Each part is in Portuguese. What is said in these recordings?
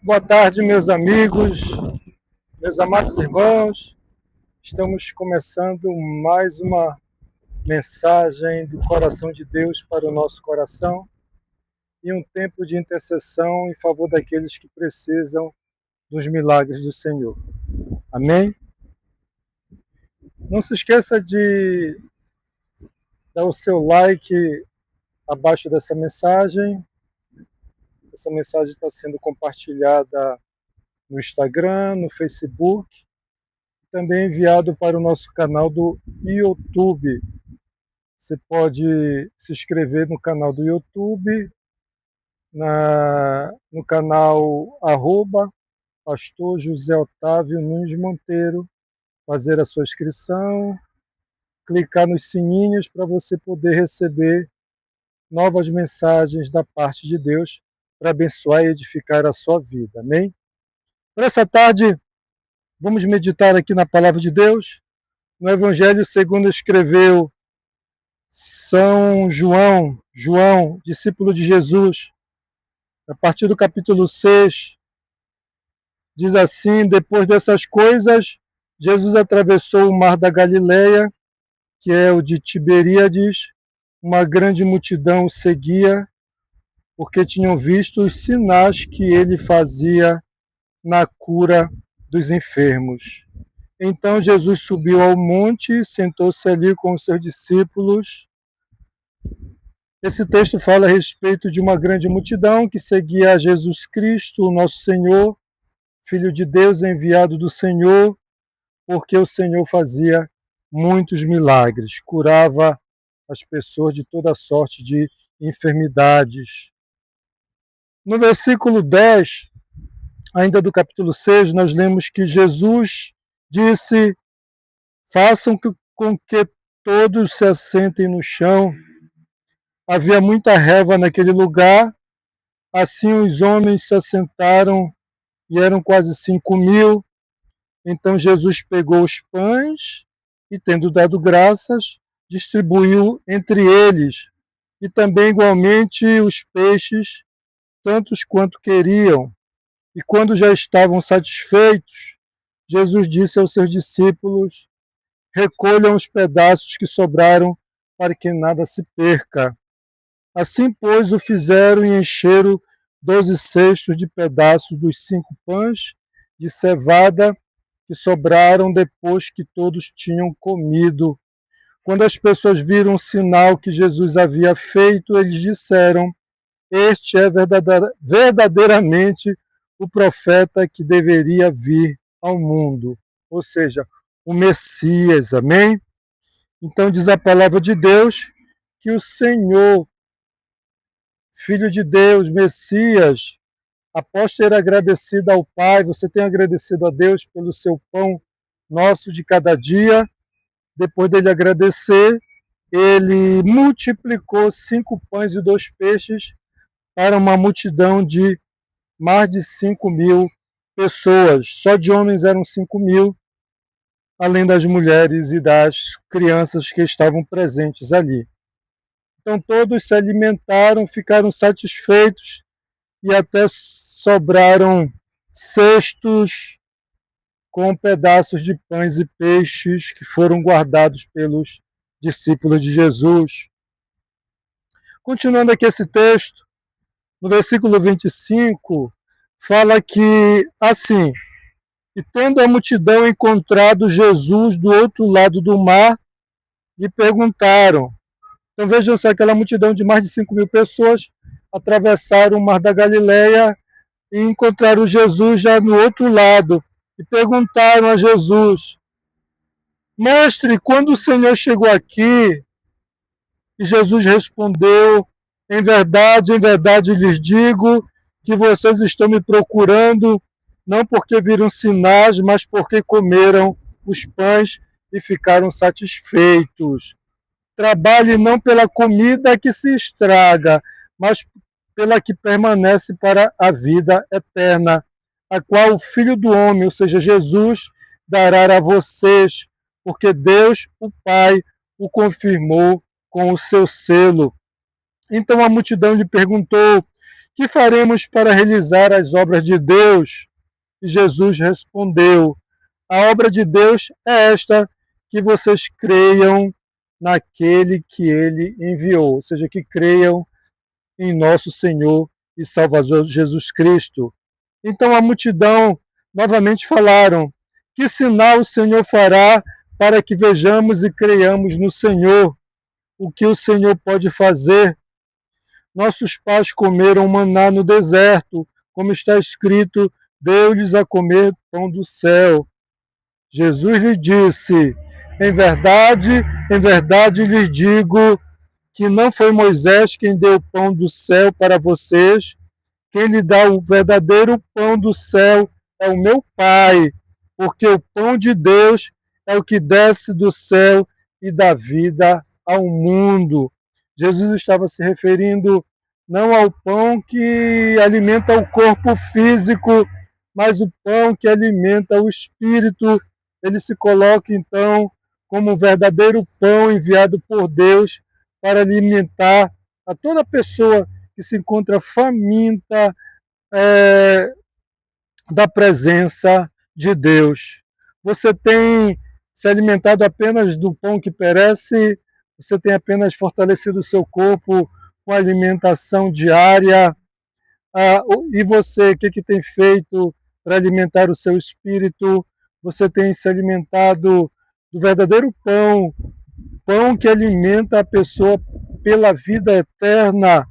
Boa tarde, meus amigos, meus amados irmãos. Estamos começando mais uma mensagem do coração de Deus para o nosso coração e um tempo de intercessão em favor daqueles que precisam dos milagres do Senhor. Amém? Não se esqueça de dar o seu like abaixo dessa mensagem. Essa mensagem está sendo compartilhada no Instagram, no Facebook, também enviado para o nosso canal do YouTube. Você pode se inscrever no canal do YouTube, no canal @Pastor José Otávio Nunes Monteiro, fazer a sua inscrição, clicar nos sininhos para você poder receber novas mensagens da parte de Deus para abençoar e edificar a sua vida. Amém? Para essa tarde, vamos meditar aqui na palavra de Deus, no Evangelho segundo escreveu São João, discípulo de Jesus, a partir do capítulo 6, diz assim: depois dessas coisas, Jesus atravessou o mar da Galileia, que é o de Tiberíades. Uma grande multidão o seguia, porque tinham visto os sinais que ele fazia na cura dos enfermos. Então Jesus subiu ao monte, sentou-se ali com os seus discípulos. Esse texto fala a respeito de uma grande multidão que seguia a Jesus Cristo, o nosso Senhor, Filho de Deus, enviado do Senhor, porque o Senhor fazia muitos milagres, curava as pessoas de toda sorte de enfermidades. No versículo 10, ainda do capítulo 6, nós lemos que Jesus disse: façam com que todos se assentem no chão. Havia muita relva naquele lugar, assim os homens se assentaram e eram quase 5.000. Então Jesus pegou os pães e, tendo dado graças, distribuiu entre eles, e também igualmente os peixes, tantos quanto queriam. E quando já estavam satisfeitos, Jesus disse aos seus discípulos: recolham os pedaços que sobraram, para que nada se perca. Assim, pois, o fizeram e encheram 12 cestos de pedaços dos 5 pães de cevada que sobraram depois que todos tinham comido. Quando as pessoas viram o sinal que Jesus havia feito, eles disseram: este é verdadeiramente o profeta que deveria vir ao mundo. Ou seja, o Messias, amém? Então diz a palavra de Deus que o Senhor, Filho de Deus, Messias, após ter agradecido ao Pai, você tem agradecido a Deus pelo seu pão nosso de cada dia. Depois dele agradecer, ele multiplicou 5 pães e 2 peixes para uma multidão de mais de 5.000 pessoas. Só de homens eram 5.000, além das mulheres e das crianças que estavam presentes ali. Então todos se alimentaram, ficaram satisfeitos e até sobraram cestos com pedaços de pães e peixes que foram guardados pelos discípulos de Jesus. Continuando aqui esse texto, no versículo 25, fala que, assim, e tendo a multidão encontrado Jesus do outro lado do mar, lhe perguntaram. Então vejam só, aquela multidão de mais de 5.000 pessoas atravessaram o mar da Galileia e encontraram Jesus já no outro lado. E perguntaram a Jesus: mestre, quando o Senhor chegou aqui? E Jesus respondeu: em verdade lhes digo que vocês estão me procurando, não porque viram sinais, mas porque comeram os pães e ficaram satisfeitos. Trabalhe não pela comida que se estraga, mas pela que permanece para a vida eterna, a qual o Filho do Homem, ou seja, Jesus, dará a vocês, porque Deus, o Pai, o confirmou com o seu selo. Então a multidão lhe perguntou: Que faremos para realizar as obras de Deus? E Jesus respondeu: a obra de Deus é esta, que vocês creiam naquele que ele enviou, ou seja, que creiam em nosso Senhor e Salvador Jesus Cristo. Então a multidão novamente falaram: que sinal o Senhor fará para que vejamos e creiamos no Senhor? O que o Senhor pode fazer? Nossos pais comeram maná no deserto, como está escrito, deu-lhes a comer pão do céu. Jesus lhe disse: em verdade lhes digo que não foi Moisés quem deu o pão do céu para vocês. Quem lhe dá o verdadeiro pão do céu é o meu Pai, porque o pão de Deus é o que desce do céu e dá vida ao mundo. Jesus estava se referindo não ao pão que alimenta o corpo físico, mas o pão que alimenta o espírito. Ele se coloca, então, como o verdadeiro pão enviado por Deus para alimentar a toda pessoa que se encontra faminta da presença de Deus. Você tem se alimentado apenas do pão que perece? Você tem apenas fortalecido o seu corpo com alimentação diária? E você, o que tem feito para alimentar o seu espírito? Você tem se alimentado do verdadeiro pão, pão que alimenta a pessoa pela vida eterna?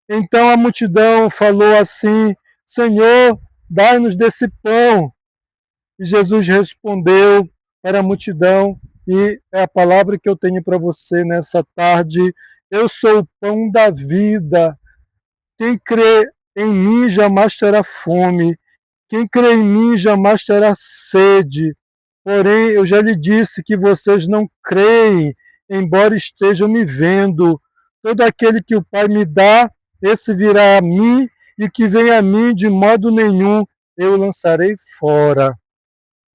Então a multidão falou assim: Senhor, dai-nos desse pão. E Jesus respondeu para a multidão, e é a palavra que eu tenho para você nessa tarde: eu sou o pão da vida. Quem crê em mim jamais terá fome. Quem crê em mim jamais terá sede. Porém, eu já lhe disse que vocês não creem, embora estejam me vendo. Todo aquele que o Pai me dá, esse virá a mim, e que vem a mim de modo nenhum eu o lançarei fora.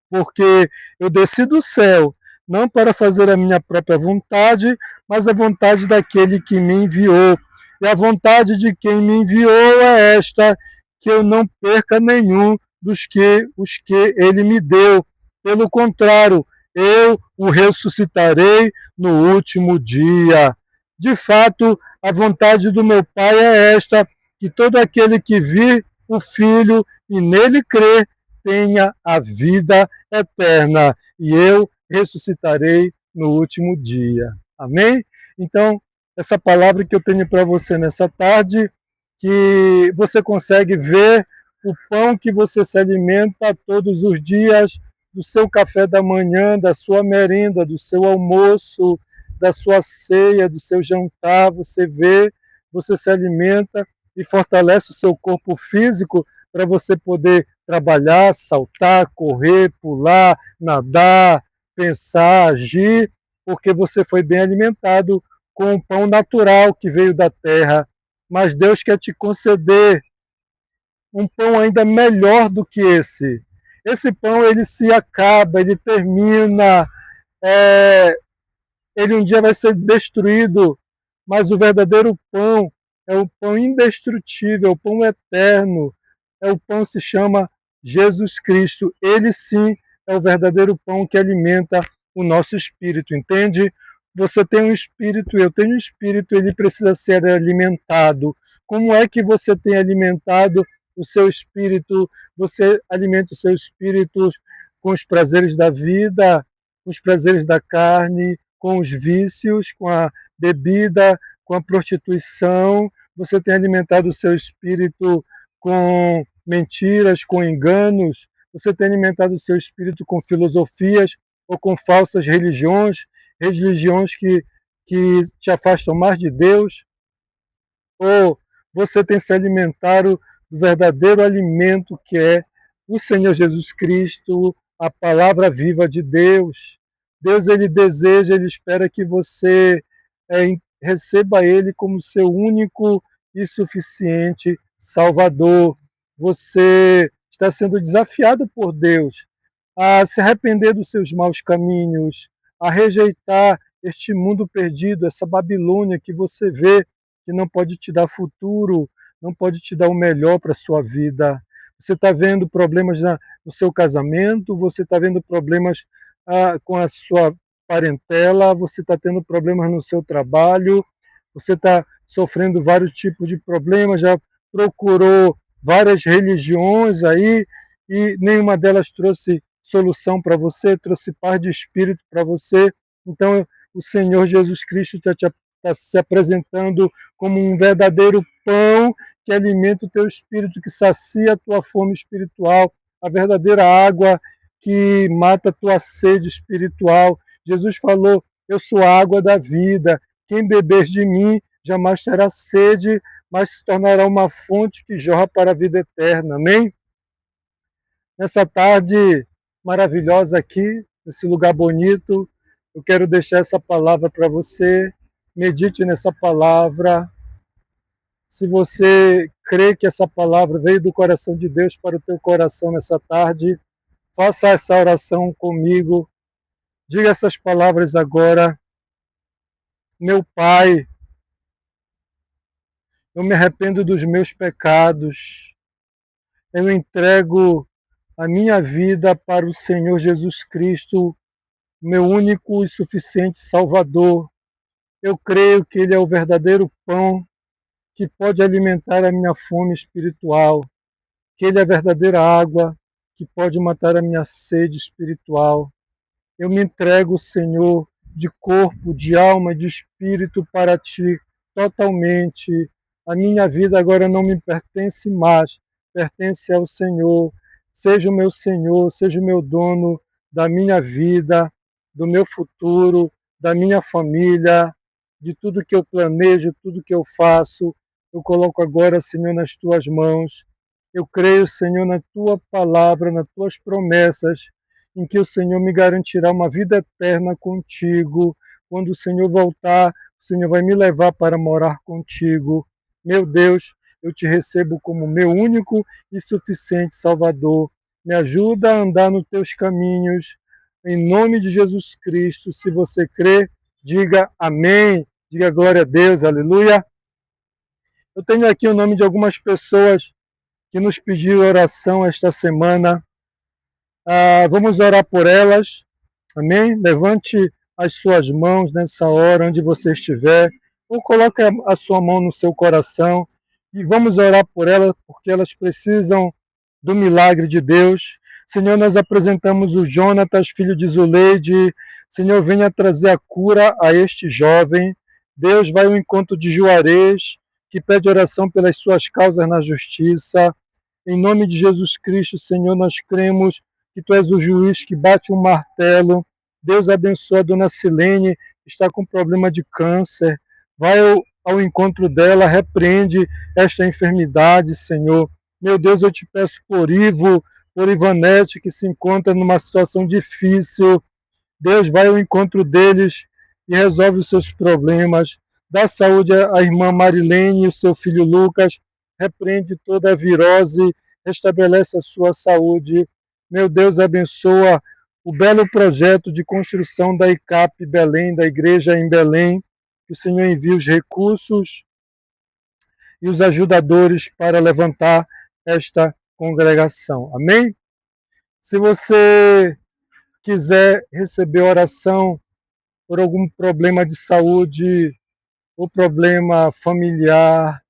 Porque eu desci do céu, não para fazer a minha própria vontade, mas a vontade daquele que me enviou. E a vontade de quem me enviou é esta, que eu não perca nenhum os que ele me deu. Pelo contrário, eu o ressuscitarei no último dia. De fato, a vontade do meu Pai é esta, que todo aquele que vir o Filho e nele crer tenha a vida eterna, e eu ressuscitarei no último dia. Amém? Então, essa palavra que eu tenho para você nessa tarde, que você consegue ver o pão que você se alimenta todos os dias, do seu café da manhã, da sua merenda, do seu almoço, da sua ceia, do seu jantar, você vê, você se alimenta e fortalece o seu corpo físico para você poder trabalhar, saltar, correr, pular, nadar, pensar, agir, porque você foi bem alimentado com o pão natural que veio da terra. Mas Deus quer te conceder um pão ainda melhor do que esse. Esse pão, ele se acaba, ele termina, ele um dia vai ser destruído, mas o verdadeiro pão é o pão indestrutível, o pão eterno, o pão se chama Jesus Cristo. Ele sim é o verdadeiro pão que alimenta o nosso espírito, entende? Você tem um espírito, eu tenho um espírito, ele precisa ser alimentado. Como é que você tem alimentado o seu espírito? Você alimenta o seu espírito com os prazeres da vida, com os prazeres da carne, com os vícios, com a bebida, com a prostituição. Você tem alimentado o seu espírito com mentiras, com enganos. Você tem alimentado o seu espírito com filosofias ou com falsas religiões, religiões que te afastam mais de Deus. Ou você tem se alimentado do verdadeiro alimento que é o Senhor Jesus Cristo, a palavra viva de Deus. Deus, ele deseja, ele espera que você receba ele como seu único e suficiente Salvador. Você está sendo desafiado por Deus a se arrepender dos seus maus caminhos, a rejeitar este mundo perdido, essa Babilônia que você vê que não pode te dar futuro, não pode te dar o melhor para a sua vida. Você está vendo problemas no seu casamento, você está vendo problemas com a sua parentela, você está tendo problemas no seu trabalho, você está sofrendo vários tipos de problemas, já procurou várias religiões aí e nenhuma delas trouxe solução para você, trouxe paz de espírito para você. Então, o Senhor Jesus Cristo está se apresentando como um verdadeiro pão que alimenta o teu espírito, que sacia a tua fome espiritual, a verdadeira água que mata a tua sede espiritual. Jesus falou: eu sou a água da vida, quem beber de mim jamais terá sede, mas se tornará uma fonte que jorra para a vida eterna. Amém? Nessa tarde maravilhosa aqui, nesse lugar bonito, eu quero deixar essa palavra para você. Medite nessa palavra. Se você crê que essa palavra veio do coração de Deus para o teu coração nessa tarde, faça essa oração comigo. Diga essas palavras agora. Meu Pai, eu me arrependo dos meus pecados. Eu entrego a minha vida para o Senhor Jesus Cristo, meu único e suficiente Salvador. Eu creio que Ele é o verdadeiro pão que pode alimentar a minha fome espiritual, que Ele é a verdadeira água que pode matar a minha sede espiritual. Eu me entrego, Senhor, de corpo, de alma, de espírito para Ti, totalmente. A minha vida agora não me pertence mais, pertence ao Senhor. Seja o meu Senhor, seja o meu dono da minha vida, do meu futuro, da minha família, de tudo que eu planejo, tudo que eu faço. Eu coloco agora, Senhor, nas Tuas mãos. Eu creio, Senhor, na Tua palavra, nas Tuas promessas, em que o Senhor me garantirá uma vida eterna contigo. Quando o Senhor voltar, o Senhor vai me levar para morar contigo. Meu Deus, eu te recebo como meu único e suficiente Salvador. Me ajuda a andar nos teus caminhos. Em nome de Jesus Cristo, se você crê, diga amém. Diga glória a Deus, aleluia. Eu tenho aqui o nome de algumas pessoas que nos pediram oração esta semana. Vamos orar por elas, amém? Levante as suas mãos nessa hora, onde você estiver, ou coloque a sua mão no seu coração e vamos orar por elas, porque elas precisam do milagre de Deus. Senhor, nós apresentamos o Jonatas, filho de Zuleide. Senhor, venha trazer a cura a este jovem. Deus, vai ao encontro de Juarez, que pede oração pelas suas causas na justiça. Em nome de Jesus Cristo, Senhor, nós cremos que Tu és o juiz que bate um martelo. Deus abençoa a dona Silene, que está com problema de câncer. Vai ao encontro dela, repreende esta enfermidade, Senhor. Meu Deus, eu te peço por Ivo, por Ivanete, que se encontra numa situação difícil. Deus, vai ao encontro deles e resolve os seus problemas. Dá saúde à irmã Marilene e o seu filho Lucas. Repreende toda a virose, restabelece a sua saúde. Meu Deus, abençoa o belo projeto de construção da ICAP Belém, da igreja em Belém. Que o Senhor envie os recursos e os ajudadores para levantar esta congregação. Amém? Se você quiser receber oração por algum problema de saúde, ou problema familiar,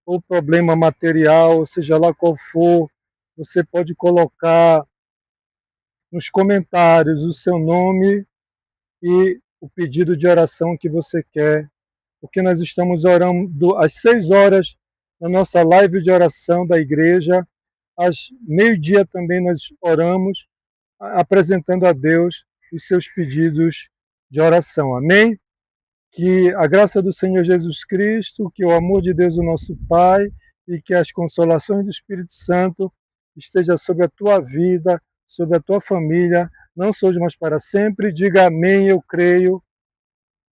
ou problema material, seja lá qual for, você pode colocar nos comentários o seu nome e o pedido de oração que você quer, porque nós estamos orando às 6 horas na nossa live de oração da igreja, às meio-dia também nós oramos, apresentando a Deus os seus pedidos de oração. Amém? Que a graça do Senhor Jesus Cristo, que o amor de Deus, o nosso Pai, e que as consolações do Espírito Santo esteja sobre a tua vida, sobre a tua família, não só hoje, mas para sempre. Diga amém, eu creio.